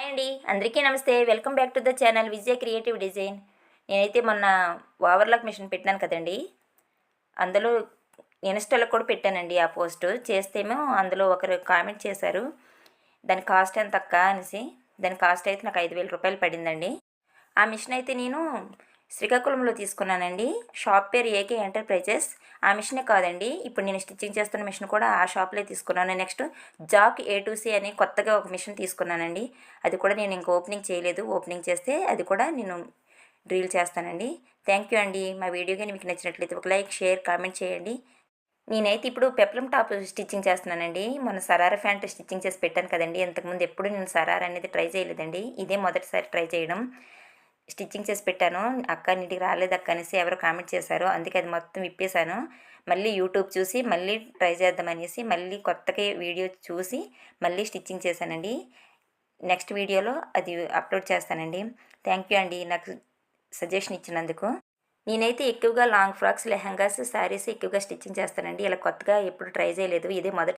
అండి. అందరికీ నమస్తే. Welcome back to the channel Vijaya creative design. నేనైతే మొన్న ఓవర్‌లాక్ మిషన్ పెట్టాను కదండీ! అందులో ఇన్‌స్టాలో కూడా పెట్టానండి ఆ పోస్టు. చేస్తేమో అందులో ఒకరు కామెంట్ చేశారు. దాని కాస్ట్ ఎంతక్క అనేసి. దాని కాస్ట్ అయితే నాకు రూ. 5,000 పడిందండి. ఆ మిషన్ అయితే నేను శ్రీకాకుళంలో తీసుకున్నానండి. షాప్ పేరు ఏకే ఎంటర్‌ప్రైజెస్. ఆ మిషనే కాదండి. ఇప్పుడు నేను స్టిచ్చింగ్ చేస్తున్న మిషన్ కూడా ఆ షాప్‌లో తీసుకున్నాను. నెక్స్ట్ జాక్ ఏ2సి అని కొత్తగా ఒక మిషన్ తీసుకున్నానండి. అది కూడా నేను ఇంక ఓపెనింగ్ చేయలేదు. ఓపెనింగ్ చేస్తే అది కూడా నేను రీల్ చేస్తానండి. థ్యాంక్ యూ అండి. మా వీడియో గాని మీకు నచ్చినట్లయితే ఒక లైక్, షేర్, కామెంట్ చేయండి. నేనైతే ఇప్పుడు పెప్లమ్ టాప్ స్టిచ్చింగ్ చేస్తున్నానండి. మొన్న సరారా ప్యాంట్ స్టిచ్చింగ్ చేసి పెట్టాను కదండీ! ఇంతకుముందు ఎప్పుడు నేను సరారా అనేది ట్రై చేయలేదండి. ఇదే మొదటిసారి ట్రై చేయడం. స్టిచ్చింగ్ చేసి పెట్టాను. "అక్క నీటికి రాలేదక్క" అనేసి ఎవరో కామెంట్ చేశారు. అందుకే అది మొత్తం విప్పేసాను. మళ్ళీ యూట్యూబ్ చూసి మళ్ళీ ట్రై చేద్దామనేసి మళ్ళీ కొత్తగా వీడియో చూసి మళ్ళీ స్టిచ్చింగ్ చేశానండి. నెక్స్ట్ వీడియోలో అది అప్లోడ్ చేస్తానండి. థ్యాంక్ యూ అండి నాకు సజెషన్ ఇచ్చినందుకు. నేనైతే ఎక్కువగా లాంగ్ ఫ్రాక్స్, లెహెంగాస్, శారీస్ ఎక్కువగా స్టిచ్చింగ్ చేస్తానండి. ఇలా కొత్తగా ఎప్పుడు ట్రై చేయలేదు. ఇదే మొదటి